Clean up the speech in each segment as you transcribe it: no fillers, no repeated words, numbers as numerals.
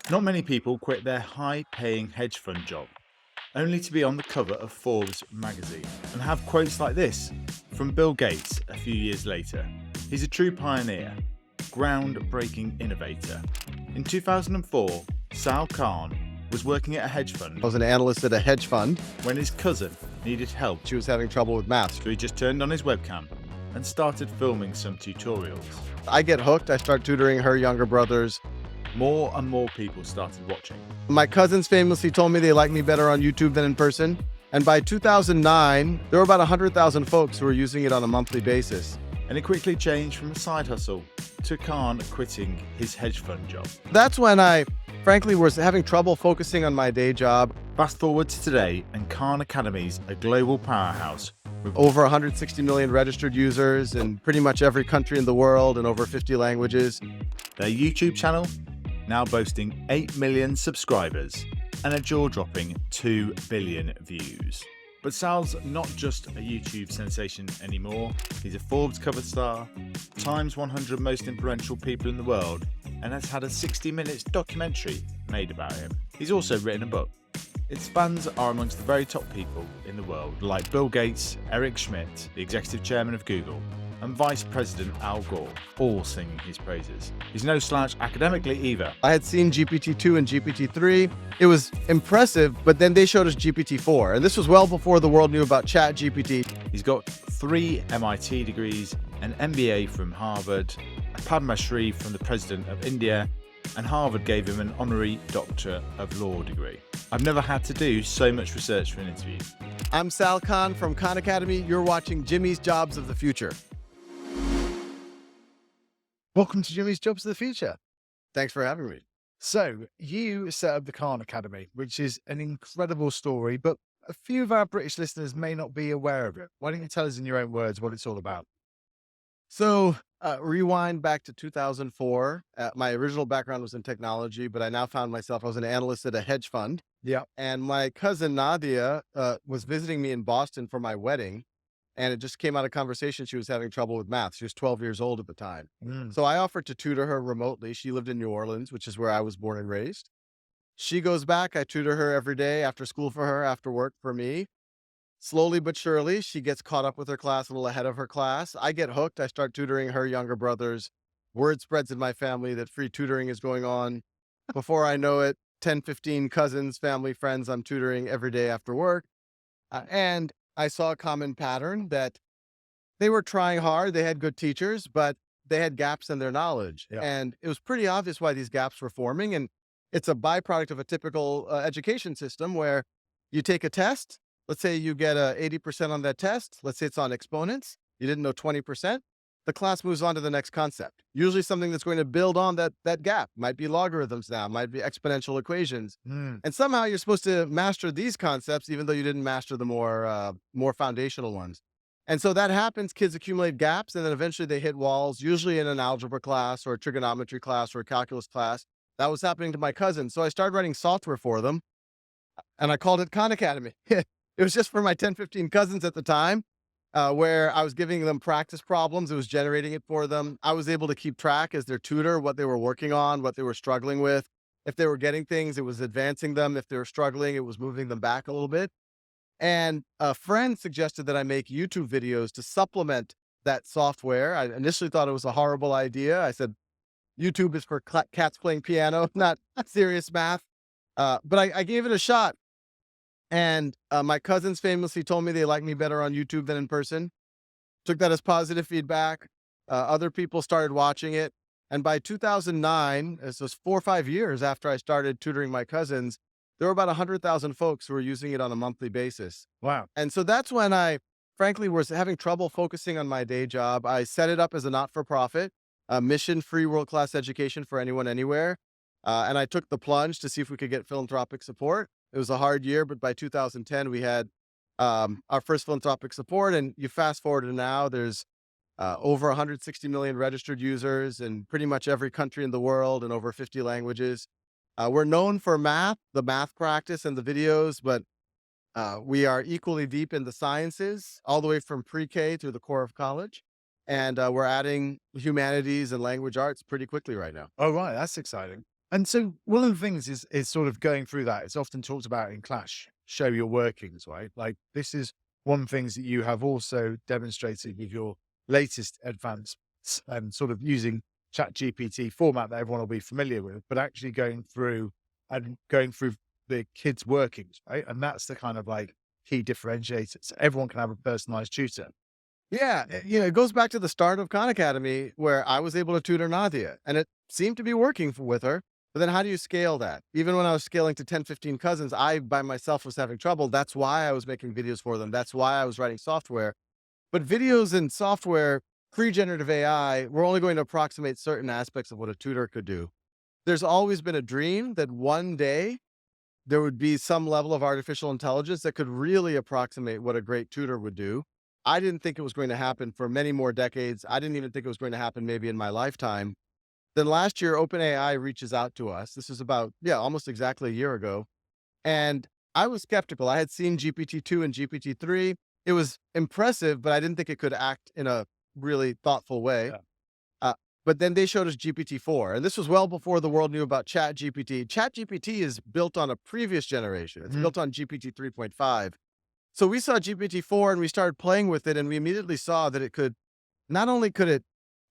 Not many people quit their high-paying hedge fund job, only to be on the cover of Forbes magazine and have quotes like this from Bill Gates a few years later. He's a true pioneer, groundbreaking innovator. In 2004, Sal Khan was working at a hedge fund I was an analyst at a hedge fund. when his cousin needed help. She was having trouble with math. So he just turned on his webcam and started filming some tutorials. I get hooked. I start tutoring her younger brothers. More and more people started watching. My cousins famously told me they like me better on YouTube than in person. And by 2009, there were about 100,000 folks who were using it on a monthly basis. And it quickly changed from a side hustle to Khan quitting his hedge fund job. That's when I, frankly, was having trouble focusing on my day job. Fast forward to today, and Khan Academy's a global powerhouse with Over 160 million registered users in pretty much every country in the world and over 50 languages. their YouTube channel now boasting 8 million subscribers and a jaw-dropping 2 billion views. But Sal's not just a YouTube sensation anymore. He's a Forbes cover star, Times 100 most influential people in the world, and has had a 60 minutes documentary made about him. He's also written a book. Its fans are amongst the very top people in the world, like Bill Gates, Schmidt, the executive chairman of Google, and Vice President Al Gore, all singing his praises. He's no slouch academically either. I had seen GPT-2 and GPT-3. It was impressive, but then they showed us GPT-4. And this was well before the world knew about ChatGPT. He's got 3 MIT degrees, an MBA from Harvard, a Padma Shri from the President of India, and Harvard gave him an honorary Doctor of Law degree. I've never had to do so much research for an interview. I'm Sal Khan from Khan Academy. You're watching Jimmy's Jobs of the Future. Welcome to Jimmy's Jobs of the Future. Thanks for having me. So, you set up the Khan Academy, which is an incredible story, but a few of our British listeners may not be aware of it. Why don't you tell us in your own words what it's all about? So, rewind back to 2004. My original background was in technology, but I now found myself, I was an analyst at a hedge fund. Yeah. And my cousin Nadia was visiting me in Boston for my wedding. And it just came out of conversation. She was having trouble with math. She was 12 years old at the time. So I offered to tutor her remotely. She lived in New Orleans, which is where I was born and raised. She goes back. I tutor her every day after school for her, after work for me. Slowly but surely, she gets caught up with her class, a little ahead of her class. I get hooked. I start tutoring her younger brothers. Word spreads in my family that free tutoring is going on. Before I know it, 10, 15 cousins, family, friends, I'm tutoring every day after work. And I saw a common pattern that they were trying hard. They had good teachers, but they had gaps in their knowledge. Yeah. And it was pretty obvious why these gaps were forming. And it's a byproduct of a typical education system where you take a test. Let's say you get a 80% on that test. Let's say it's on exponents. You didn't know 20%. The class moves on to the next concept. Usually something that's going to build on that gap. Might be logarithms now, might be exponential equations. And somehow you're supposed to master these concepts, even though you didn't master the more foundational ones. And so that happens. Kids accumulate gaps, and then eventually they hit walls, usually in an algebra class or a trigonometry class or a calculus class. That was happening to my cousin. So I started writing software for them, and I called it Khan Academy. It was just for my 10, 15 cousins at the time. Where I was giving them practice problems. It was generating it for them. I was able to keep track as their tutor, what they were working on, what they were struggling with. If they were getting things, it was advancing them. If they were struggling, it was moving them back a little bit. And a friend suggested that I make YouTube videos to supplement that software. I initially thought it was a horrible idea. I said, YouTube is for cats playing piano, not serious math. But I gave it a shot. And my cousins famously told me they like me better on YouTube than in person. Took that as positive feedback. Other people started watching it. And by 2009, this was 4 or 5 years after I started tutoring my cousins, there were about 100,000 folks who were using it on a monthly basis. Wow. And so that's when I, frankly, was having trouble focusing on my day job. I set it up as a not-for-profit, mission-free world-class education for anyone, anywhere. And I took the plunge to see if we could get philanthropic support. It was a hard year, but by 2010, we had our first philanthropic support. And you fast forward to now, there's over 160 million registered users in pretty much every country in the world and over 50 languages. We're known for math, the math practice and the videos, but we are equally deep in the sciences, all the way from pre-K through the core of college. And we're adding humanities and language arts pretty quickly right now. Oh, right. That's exciting. And so one of the things is sort of going through that. It's often talked about in Clash, show your workings, right? Like this is one of the things that you have also demonstrated with your latest advancements and sort of using Chat GPT format that everyone will be familiar with, but actually going through the kids' workings, right? And that's the kind of like key differentiator. So everyone can have a personalized tutor. Yeah, it goes back to the start of Khan Academy where I was able to tutor Nadia and it seemed to be working with her. But then how do you scale that? Even when I was scaling to 10, 15 cousins, I by myself was having trouble. That's why I was making videos for them. That's why I was writing software. But videos and software, pre-generative AI, we're only going to approximate certain aspects of what a tutor could do. There's always been a dream that one day there would be some level of artificial intelligence that could really approximate what a great tutor would do. I didn't think it was going to happen for many more decades. I didn't even think it was going to happen maybe in my lifetime. Then last year, OpenAI reaches out to us. This is about, almost exactly a year ago. And I was skeptical. I had seen GPT-2 and GPT-3. It was impressive, but I didn't think it could act in a really thoughtful way. Yeah. But then they showed us GPT-4, and this was well before the world knew about Chat GPT. Chat GPT is built on a previous generation. It's built on GPT 3.5. So we saw GPT-4 and we started playing with it, and we immediately saw that it could, not only could it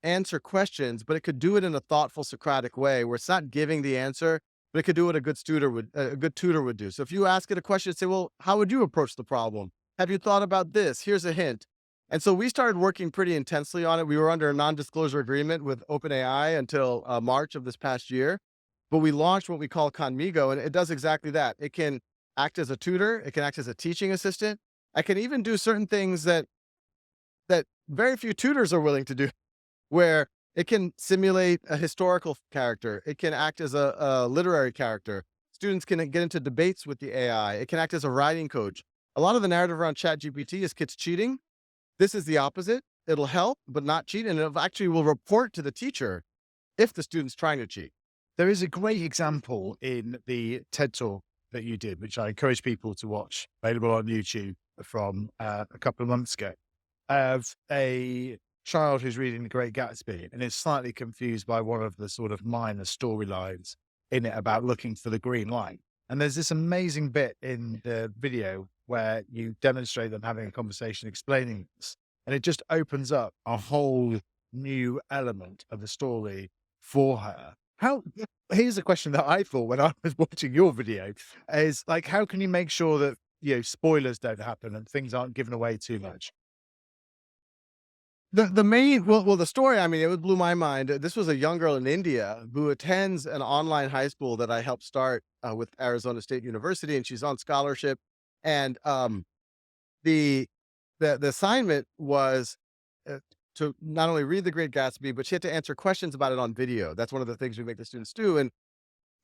answer questions, but it could do it in a thoughtful Socratic way where it's not giving the answer, but it could do what a good tutor would do. So if you ask it a question, say, well, how would you approach the problem? Have you thought about this? Here's a hint. And so we started working pretty intensely on it. We were under a non-disclosure agreement with OpenAI until March of this past year, but we launched what we call Conmigo, and it does exactly that. It can act as a tutor. It can act as a teaching assistant. I can even do certain things that very few tutors are willing to do, where it can simulate a historical character. It can act as a literary character. Students can get into debates with the AI. It can act as a writing coach. A lot of the narrative around ChatGPT is kids cheating. This is the opposite. It'll help, but not cheat. And it actually will report to the teacher if the student's trying to cheat. There is a great example in the TED Talk that you did, which I encourage people to watch, available on YouTube from a couple of months ago, of a child who's reading The Great Gatsby and is slightly confused by one of the sort of minor storylines in it about looking for the green light. And there's this amazing bit in the video where you demonstrate them having a conversation explaining this, and it just opens up a whole new element of the story for her. Here's a question that I thought when I was watching your video is like, how can you make sure that, spoilers don't happen and things aren't given away too much? The story, I mean, it blew my mind. This was a young girl in India who attends an online high school that I helped start with Arizona State University, and she's on scholarship. And the assignment was to not only read The Great Gatsby, but she had to answer questions about it on video. That's one of the things we make the students do. And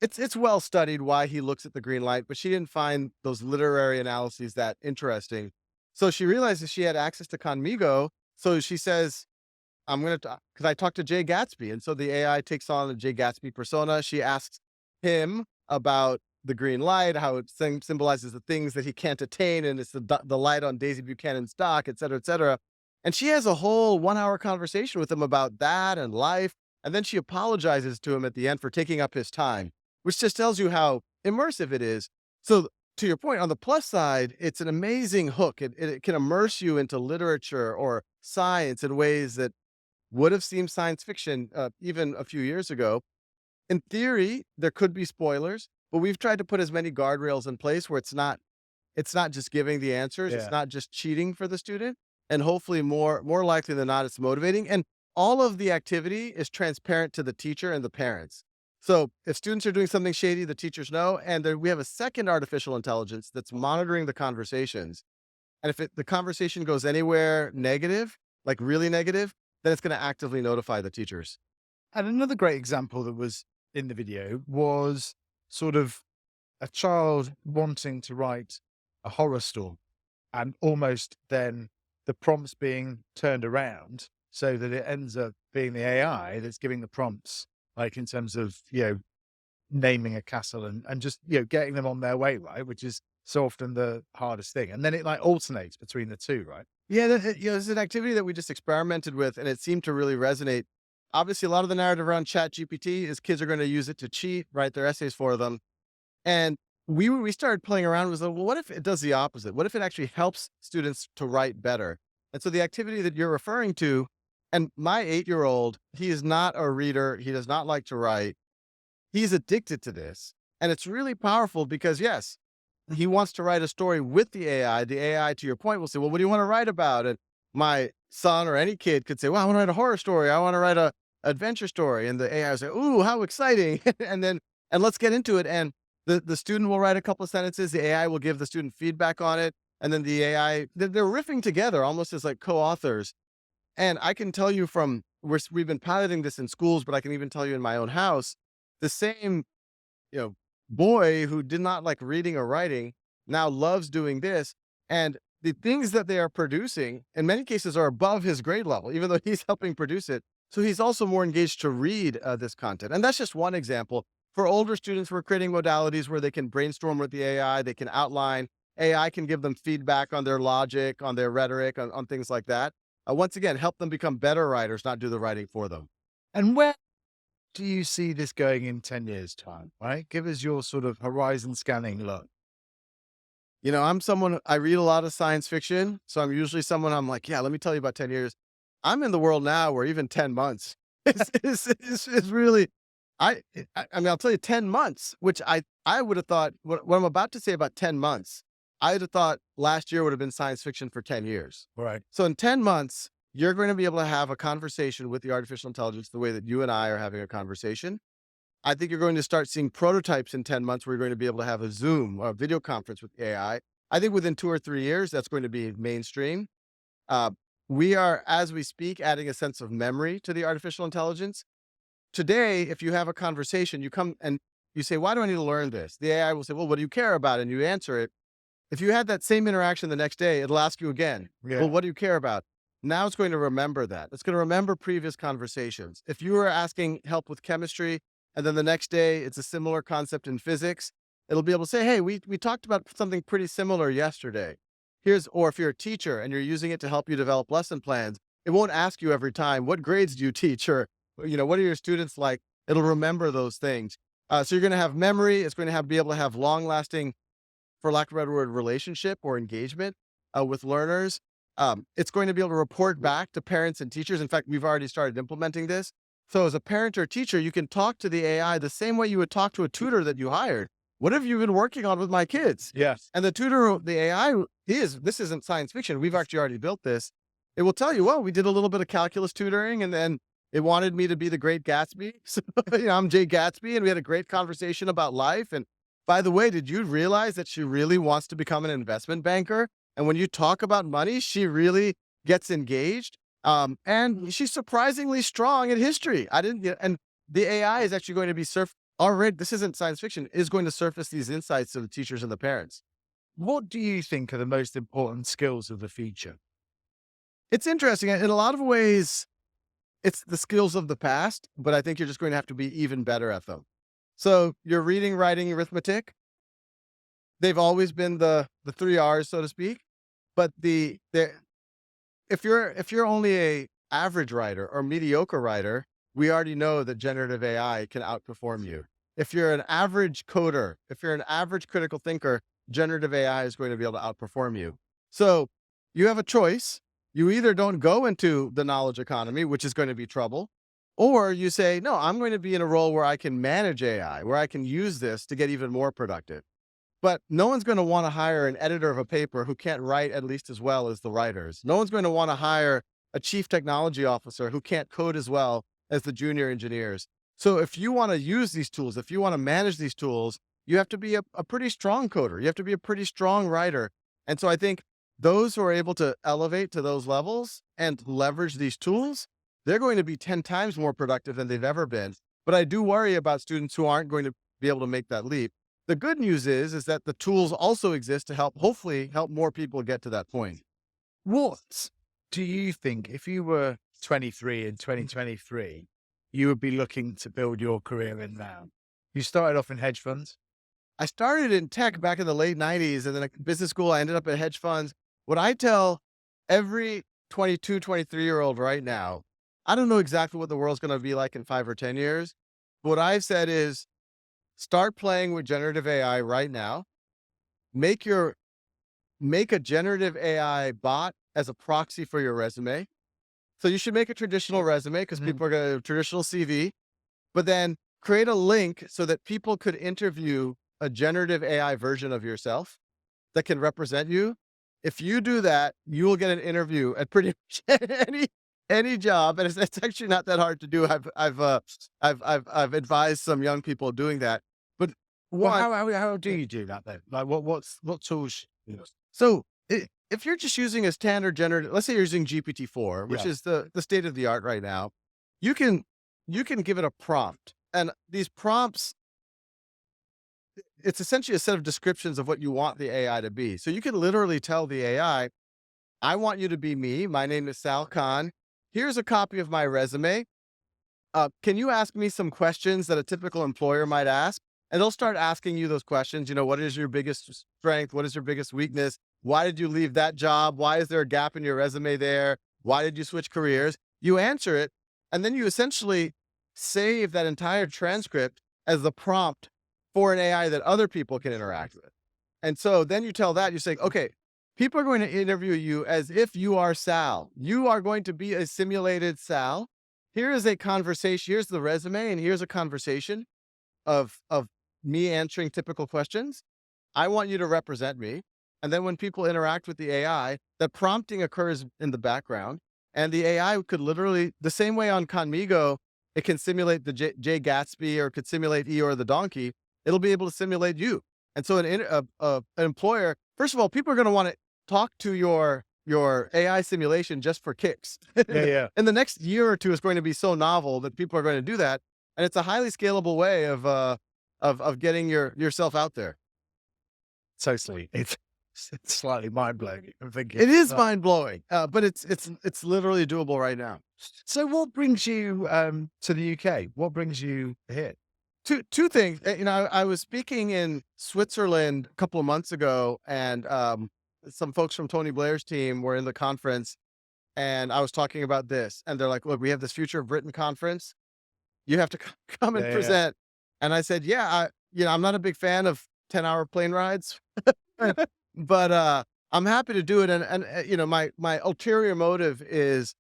it's well studied why he looks at the green light, but she didn't find those literary analyses that interesting. So she realized that she had access to Conmigo. So she says, I'm going to, because I talked to Jay Gatsby. And so the AI takes on the Jay Gatsby persona. She asks him about the green light, how it symbolizes the things that he can't attain. And it's the light on Daisy Buchanan's dock, et cetera, et cetera. And she has a whole 1-hour conversation with him about that and life. And then she apologizes to him at the end for taking up his time, which just tells you how immersive it is. So to your point, on the plus side, it's an amazing hook. It can immerse you into literature or science in ways that would have seemed science fiction even a few years ago. In theory, there could be spoilers, but we've tried to put as many guardrails in place where it's not just giving the answers. Yeah. It's not just cheating for the student. And hopefully more likely than not, it's motivating. And all of the activity is transparent to the teacher and the parents. So if students are doing something shady, the teachers know. And we have a second artificial intelligence that's monitoring the conversations. And if the conversation goes anywhere negative, like really negative, then it's going to actively notify the teachers. And another great example that was in the video was sort of a child wanting to write a horror story and almost then the prompts being turned around so that it ends up being the AI that's giving the prompts, like in terms of, naming a castle and just, getting them on their way, right? Which is so often the hardest thing. And then it like alternates between the two, right? Yeah, this is an activity that we just experimented with, and it seemed to really resonate. obviously a lot of the narrative around chat GPT is kids are going to use it to cheat, write their essays for them. And we started playing around with, well, what if it does the opposite? What if it actually helps students to write better? And so the activity that you're referring to, and my 8-year-old, he is not a reader. He does not like to write. He's addicted to this. And it's really powerful because, yes, he wants to write a story with the AI. The AI, to your point, will say, well, what do you want to write about? And my son or any kid could say, well, I want to write a horror story. I want to write a adventure story. And the AI will say, ooh, how exciting. and let's get into it. And the student will write a couple of sentences. The AI will give the student feedback on it. And then the AI, they're riffing together almost as like co-authors. And I can tell you we've been piloting this in schools, but I can even tell you in my own house, the same, boy who did not like reading or writing now loves doing this. And the things that they are producing in many cases are above his grade level, even though he's helping produce it. So he's also more engaged to read this content. And that's just one example. For older students, we're creating modalities where they can brainstorm with the AI, they can outline, AI can give them feedback on their logic, on their rhetoric, on things like that. Once again, help them become better writers, not do the writing for them. And where do you see this going in 10 years' time, right? Give us your sort of horizon scanning look. I read a lot of science fiction. So I'm usually someone I'm like, yeah, let me tell you about 10 years. I'm in the world now where even 10 months is really, I mean, I'll tell you 10 months, which I would have thought what I'm about to say about 10 months, I would have thought last year would have been science fiction for 10 years. Right. So in 10 months, you're going to be able to have a conversation with the artificial intelligence the way that you and I are having a conversation. I think you're going to start seeing prototypes in 10 months where you're going to be able to have a Zoom or a video conference with AI. I think within 2 or 3 years, that's going to be mainstream. We are, as we speak, adding a sense of memory to the artificial intelligence. Today, if you have a conversation, you come and you say, why do I need to learn this? The AI will say, well, what do you care about? And you answer it. If you had that same interaction the next day, it'll ask you again, well, what do you care about? Now it's going to remember that. It's going to remember previous conversations. If you were asking help with chemistry, and then the next day it's a similar concept in physics, it'll be able to say, hey, we talked about something pretty similar yesterday. Or if you're a teacher and you're using it to help you develop lesson plans, it won't ask you every time, what grades do you teach? Or, what are your students like? It'll remember those things. So you're going to have memory. It's going to be able to have long lasting, for lack of a better word, relationship or engagement with learners. It's going to be able to report back to parents and teachers. In fact, we've already started implementing this. So as a parent or teacher, you can talk to the AI the same way you would talk to a tutor that you hired. What have you been working on with my kids? Yes. And the AI this isn't science fiction. We've actually already built this. It will tell you, well, we did a little bit of calculus tutoring and then it wanted me to be the great Gatsby. So, I'm Jay Gatsby and we had a great conversation about life. And by the way, did you realize that she really wants to become an investment banker? And when you talk about money, she really gets engaged. And she's surprisingly strong in history. And the AI is actually going to be already, this isn't science fiction, is going to surface these insights to the teachers and the parents. What do you think are the most important skills of the future? It's interesting. In a lot of ways, it's the skills of the past, but I think you're just going to have to be even better at them. So your reading, writing, arithmetic, they've always been the 3 R's, so to speak. But if you're only a average writer or mediocre writer, we already know that generative AI can outperform you. If you're an average coder, if you're an average critical thinker, generative AI is going to be able to outperform you. So you have a choice. You either don't go into the knowledge economy, which is going to be trouble, or you say, no, I'm going to be in a role where I can manage AI, where I can use this to get even more productive. But no one's going to want to hire an editor of a paper who can't write at least as well as the writers. No one's going to want to hire a chief technology officer who can't code as well as the junior engineers. So if you want to use these tools, if you want to manage these tools, you have to be a pretty strong coder. You have to be a pretty strong writer. And so I think those who are able to elevate to those levels and leverage these tools, they're going to be 10 times more productive than they've ever been. But I do worry about students who aren't going to be able to make that leap. The good news is that the tools also exist to hopefully help more people get to that point. What do you think, if you were 23 in 2023, you would be looking to build your career in now? You started off in hedge funds. I started in tech back in the late 90s and then at business school, I ended up at hedge funds. What I tell every 22, 23-year-old right now I don't know exactly what the world's going to be like in 5 or 10 years. What I've said is start playing with generative AI right now. Make a generative AI bot as a proxy for your resume. So you should make a traditional resume because people are going to traditional CV, but then create a link so that people could interview a generative AI version of yourself that can represent you. If you do that, you will get an interview at pretty much any job, and it's actually not that hard to do. I've advised some young people doing that. But Well, one, how do you do that then? Like, what tools? so if you're just using a standard generative, let's say you're using GPT-4, which Yeah. is the state of the art right now, you can give it a prompt, and these prompts, it's essentially a set of descriptions of what you want the AI to be. So you can literally tell the AI, I want you to be me. My name is Sal Khan. Here's a copy of my resume. Can you ask me some questions that a typical employer might ask? And they'll start asking you those questions. What is your biggest strength? What is your biggest weakness? Why did you leave that job? Why is there a gap in your resume there? Why did you switch careers? You answer it, and then you essentially save that entire transcript as the prompt for an AI that other people can interact with. And so then you tell that, you say, okay, people are going to interview you as if you are Sal. You are going to be a simulated Sal. Here is a conversation. Here's the resume, and here's a conversation of me answering typical questions. I want you to represent me. And then when people interact with the AI, that prompting occurs in the background. And the AI could literally, the same way on Conmigo, it can simulate the Jay Gatsby or could simulate Eeyore the donkey. It'll be able to simulate you. And so an employer, first of all, people are going to want to talk to your AI simulation just for kicks. Yeah. And the next year or two is going to be so novel that people are going to do that. And it's a highly scalable way of getting yourself out there. Totally. It's slightly mind blowing. I'm thinking It is mind blowing, but it's literally doable right now. So, what brings you to the UK? What brings you here? Two things. I was speaking in Switzerland a couple of months ago, and some folks from Tony Blair's team were in the conference, and I was talking about this, and they're like, "Look, we have this Future of Britain conference. You have to come and Yeah. present." And I said, "Yeah, I'm not a big fan of 10-hour plane rides, but I'm happy to do it." And my ulterior motive is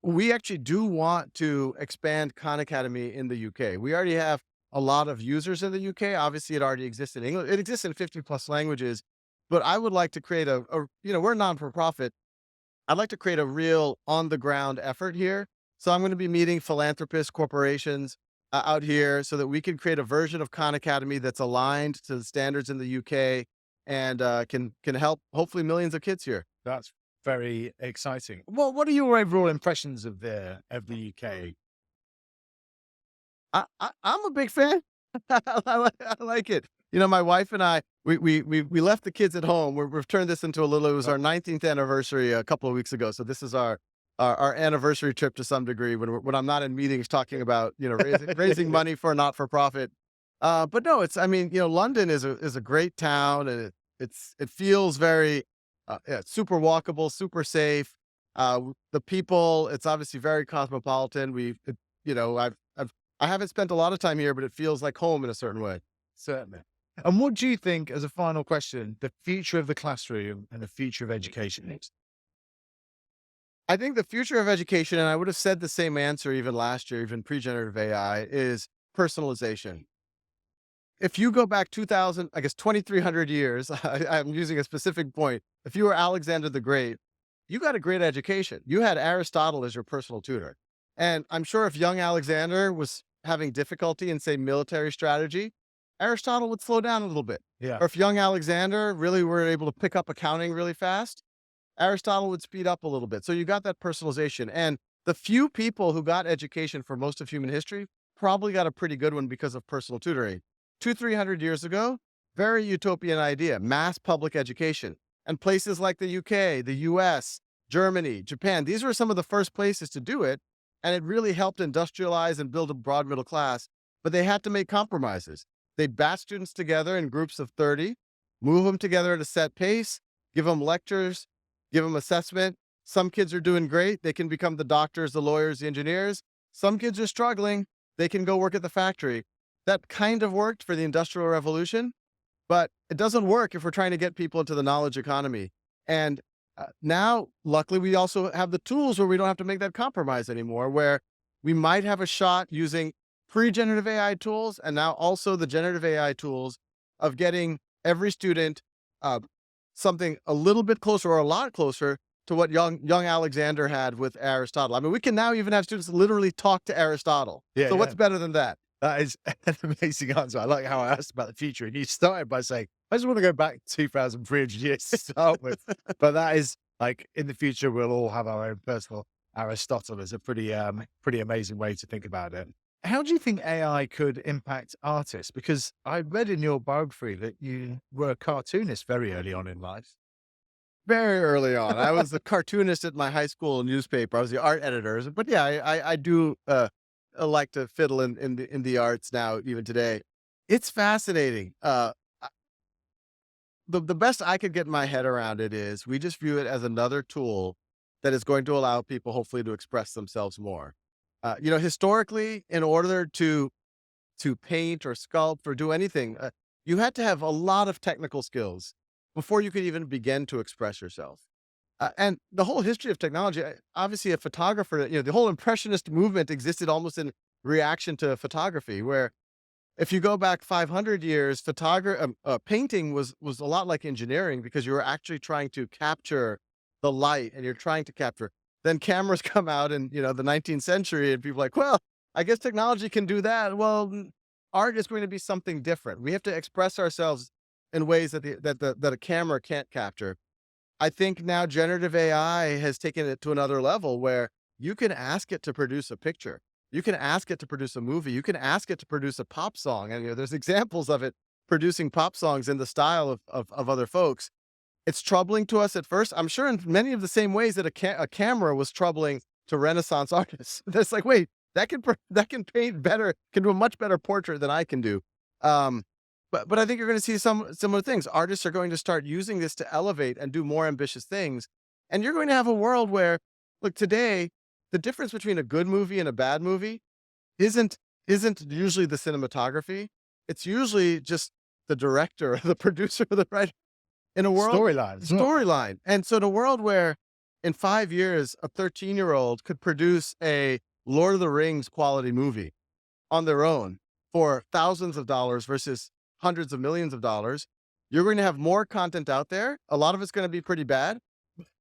we actually do want to expand Khan Academy in the UK. We already have a lot of users in the UK. Obviously, it already exists in English. It exists in 50 plus languages, but I would like to create we're a non-for-profit. I'd like to create a real on the ground effort here. So I'm going to be meeting philanthropists, corporations out here so that we can create a version of Khan Academy that's aligned to the standards in the UK and can help hopefully millions of kids here. That's very exciting. What are your overall impressions of the UK? I'm a big fan. I like it. My wife and I, we left the kids at home. We've turned this into it was our 19th anniversary a couple of weeks ago. So this is our anniversary trip to some degree when I'm not in meetings talking about, raising money for a not-for-profit. But no, London is a great town, and it feels very, super walkable, super safe. The people, it's obviously very cosmopolitan. I haven't spent a lot of time here, but it feels like home in a certain way. Certainly. And what do you think, as a final question, the future of the classroom and the future of education is? I think the future of education, and I would have said the same answer even last year, even pre-generative AI, is personalization. If you go back 2,300 years, I'm using a specific point. If you were Alexander the Great, you got a great education. You had Aristotle as your personal tutor. And I'm sure if young Alexander was having difficulty in, say, military strategy, Aristotle would slow down a little bit. Yeah. Or if young Alexander really were able to pick up accounting really fast, Aristotle would speed up a little bit. So you got that personalization. And the few people who got education for most of human history probably got a pretty good one because of personal tutoring. 200-300 years ago, very utopian idea, mass public education. And places like the UK, the US, Germany, Japan, these were some of the first places to do it. And it really helped industrialize and build a broad middle class. But they had to make compromises. They'd batch students together in groups of 30, move them together at a set pace, give them lectures, give them assessment, Some kids are doing great. They can become the doctors, the lawyers, the engineers. Some kids are struggling. They can go work at the factory. That kind of worked for the Industrial Revolution, but it doesn't work if we're trying to get people into the knowledge economy. And now, luckily, we also have the tools where we don't have to make that compromise anymore, where we might have a shot using pre-generative AI tools and now also the generative AI tools of getting every student something a little bit closer or a lot closer to what young Alexander had with Aristotle. I mean, we can now even have students literally talk to Aristotle. Yeah, So yeah. what's better than that? That is an amazing answer. I like how I asked about the future, and you started by saying, I just want to go back 2,300 years to start with. But that is like, in the future, we'll all have our own personal Aristotle. Is a pretty amazing way to think about it. How do you think AI could impact artists? Because I read in your biography that you were a cartoonist very early on in life. Very early on. I was a cartoonist at my high school newspaper. I was the art editor. But yeah, I do like to fiddle in the arts now, even today. It's fascinating. The best I could get my head around it is we just view it as another tool that is going to allow people hopefully to express themselves more. Historically, in order to paint or sculpt or do anything, you had to have a lot of technical skills before you could even begin to express yourself. And the whole history of technology, obviously a photographer, the whole impressionist movement existed almost in reaction to photography, where if you go back 500 years, painting was a lot like engineering because you were actually trying to capture the light and you're trying to capture. Then cameras come out in, the 19th century and people are like, well, I guess technology can do that. Well, art is going to be something different. We have to express ourselves in ways that a camera can't capture. I think now generative AI has taken it to another level where you can ask it to produce a picture. You can ask it to produce a movie. You can ask it to produce a pop song. And there's examples of it producing pop songs in the style of other folks. It's troubling to us at first. I'm sure in many of the same ways that a camera was troubling to Renaissance artists. That's like, wait, that can paint better, can do a much better portrait than I can do. But I think you're going to see some similar things. Artists are going to start using this to elevate and do more ambitious things. And you're going to have a world where, look, today, the difference between a good movie and a bad movie isn't usually the cinematography. It's usually just the director, or the producer, or the writer. In a world storyline. And so in a world where in 5 years, a 13-year-old could produce a Lord of the Rings quality movie on their own for thousands of dollars versus hundreds of millions of dollars, you're going to have more content out there. A lot of it's going to be pretty bad,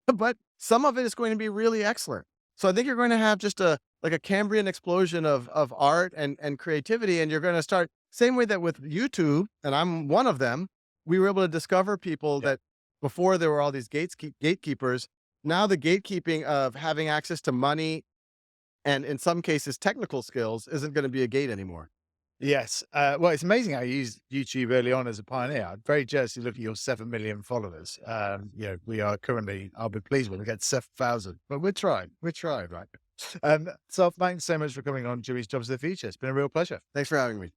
but some of it is going to be really excellent. So I think you're going to have just a Cambrian explosion of art and creativity. And you're going to start same way that with YouTube, and I'm one of them, we were able to discover people that before there were all these gatekeepers. Now the gatekeeping of having access to money and in some cases technical skills isn't going to be a gate anymore. Yes. Well, it's amazing how you used YouTube early on as a pioneer. I'm very jealous to look at your 7 million followers. We are currently, I'll be pleased when we get 7,000, but we're trying, right? So thanks so much for coming on Jimmy's Jobs of the Future. It's been a real pleasure. Thanks for having me.